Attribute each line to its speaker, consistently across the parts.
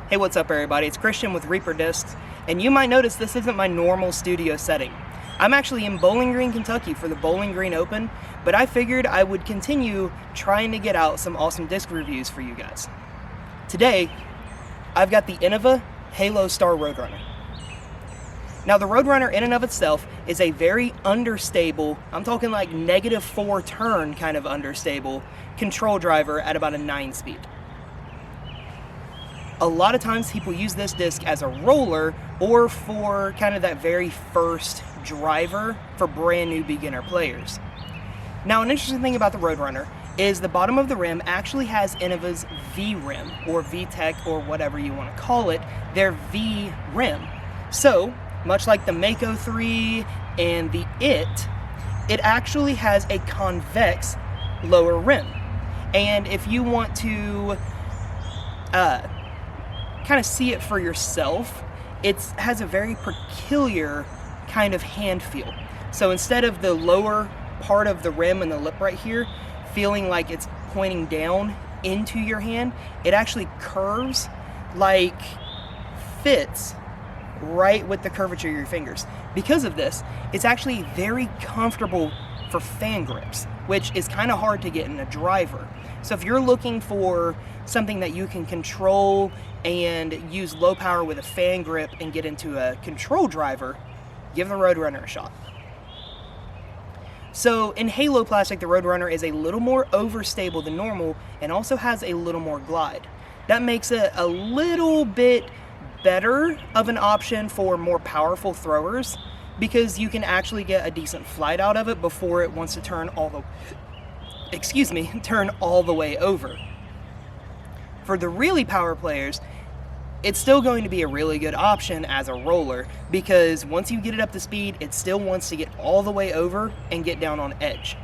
Speaker 1: Hey, what's up everybody? It's Christian with Reaper Discs, and you might notice this isn't my normal studio setting. I'm actually in Bowling Green, Kentucky for the Bowling Green Open, but I figured I would continue trying to get out some awesome disc reviews for you guys. Today, I've got the Innova Halo Star Roadrunner. Now the Roadrunner in and of itself is a very understable, I'm talking like -4 turn kind of understable, control driver at about a 9 speed. A lot of times people use this disc as a roller or for kind of that very first driver for brand new beginner players. Now an interesting thing about the Roadrunner is the bottom of the rim actually has Innova's V rim, or VTEC, or whatever you want to call it, their V rim. So, much like the Mako 3 and the it actually has a convex lower rim. And if you want to kind of see it for yourself, it has a very peculiar kind of hand feel. So instead of the lower part of the rim and the lip right here feeling like it's pointing down into your hand, it actually curves, like fits right with the curvature of your fingers. Because of this, it's actually very comfortable for fan grips, which is kind of hard to get in a driver. So if you're looking for something that you can control and use low power with a fan grip and get into a control driver, give the Roadrunner a shot. So in Halo plastic, the Roadrunner is a little more overstable than normal and also has a little more glide. That makes it a little bit better of an option for more powerful throwers because you can actually get a decent flight out of it before it wants to turn all the way over. For the really power players, it's still going to be a really good option as a roller because once you get it up to speed, it still wants to get all the way over and get down on edge.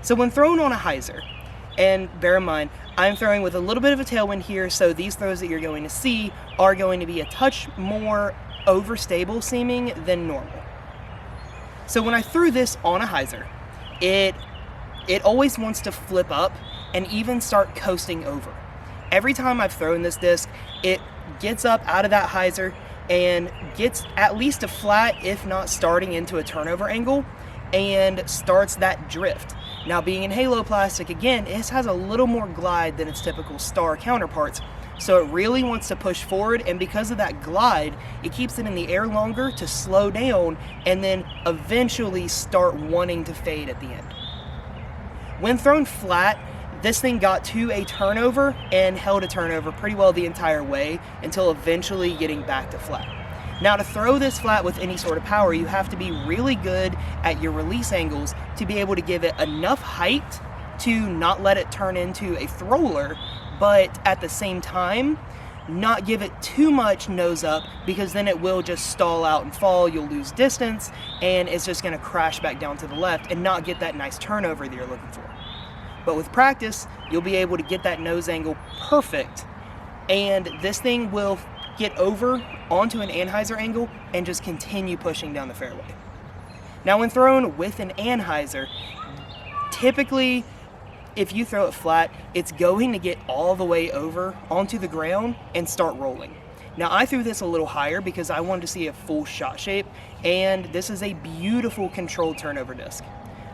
Speaker 1: So when thrown on a Hyser, and bear in mind, I'm throwing with a little bit of a tailwind here, so these throws that you're going to see are going to be a touch more overstable seeming than normal. So when I threw this on a Hyser, it always wants to flip up and even start coasting over. Every time I've thrown this disc, it gets up out of that Hyser and gets at least a flat, if not starting into a turnover angle, and starts that drift. Now being in Halo plastic, again, it has a little more glide than its typical Star counterparts, so it really wants to push forward, and because of that glide, it keeps it in the air longer to slow down and then eventually start wanting to fade at the end. When thrown flat, this thing got to a turnover and held a turnover pretty well the entire way until eventually getting back to flat. Now to throw this flat with any sort of power, you have to be really good at your release angles to be able to give it enough height to not let it turn into a thrower, but at the same time, not give it too much nose up because then it will just stall out and fall, you'll lose distance, and it's just gonna crash back down to the left and not get that nice turnover that you're looking for. But with practice, you'll be able to get that nose angle perfect, and this thing will get over onto an Anheiser angle and just continue pushing down the fairway. Now when thrown with an Anheiser, typically if you throw it flat, it's going to get all the way over onto the ground and start rolling. Now I threw this a little higher because I wanted to see a full shot shape, and this is a beautiful controlled turnover disc.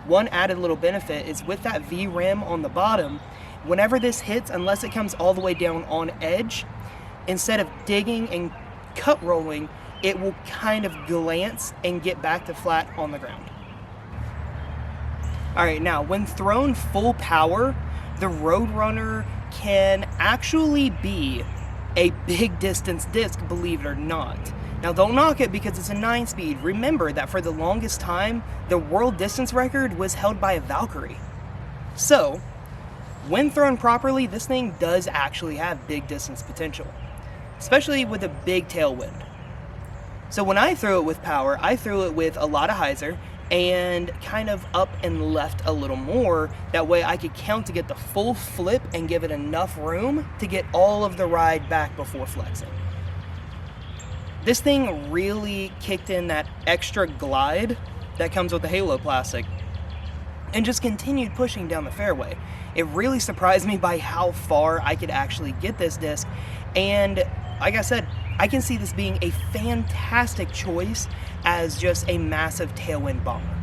Speaker 1: One added little benefit is with that V rim on the bottom, whenever this hits, unless it comes all the way down on edge, instead of digging and cut rolling, it will kind of glance and get back to flat on the ground. Alright, now when thrown full power, the Roadrunner can actually be a big distance disc, believe it or not. Now don't knock it because it's a 9 speed. Remember that for the longest time, the world distance record was held by a Valkyrie. So, when thrown properly, this thing does actually have big distance potential, especially with a big tailwind. So when I threw it with power, I threw it with a lot of Hyser and kind of up and left a little more. That way I could count to get the full flip and give it enough room to get all of the ride back before flexing. This thing really kicked in that extra glide that comes with the Halo plastic and just continued pushing down the fairway. It really surprised me by how far I could actually get this disc, and like I said, I can see this being a fantastic choice as just a massive tailwind bomber.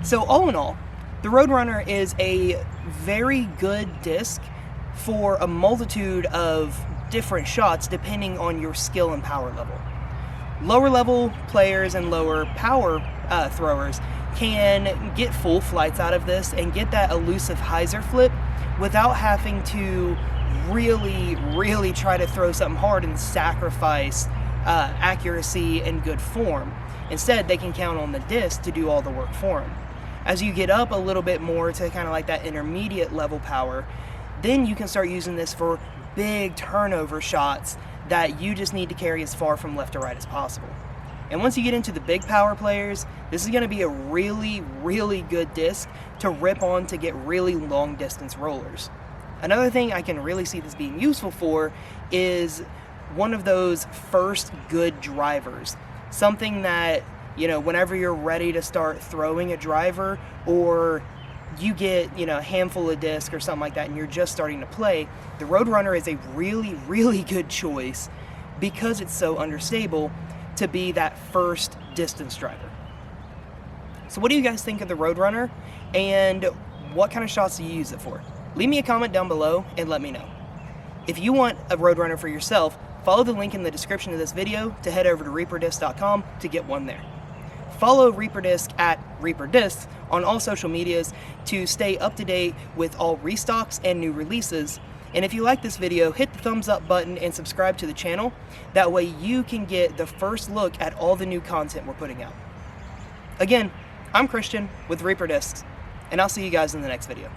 Speaker 1: So all in all, the Roadrunner is a very good disc for a multitude of different shots depending on your skill and power level. Lower level players and lower power throwers can get full flights out of this and get that elusive Hyser flip without having to really try to throw something hard and sacrifice accuracy and good form. Instead, they can count on the disc to do all the work for them. As you get up a little bit more to kind of like that intermediate level power, then you can start using this for big turnover shots that you just need to carry as far from left to right as possible. And once you get into the big power players, this is going to be a really good disc to rip on to get really long distance rollers. Another thing I can really see this being useful for is one of those first good drivers. Something that, you know, whenever you're ready to start throwing a driver, or you get, you know, a handful of disc or something like that and you're just starting to play, the Roadrunner is a really good choice because it's so understable to be that first distance driver. So what do you guys think of the Roadrunner, and what kind of shots do you use it for? Leave me a comment down below and let me know. If you want a Roadrunner for yourself, follow the link in the description of this video to head over to reaperdisc.com to get one there. Follow Reaper Disc at Reaper Discs on all social medias to stay up to date with all restocks and new releases. And if you like this video, hit the thumbs up button and subscribe to the channel. That way you can get the first look at all the new content we're putting out. Again, I'm Christian with Reaper Discs, and I'll see you guys in the next video.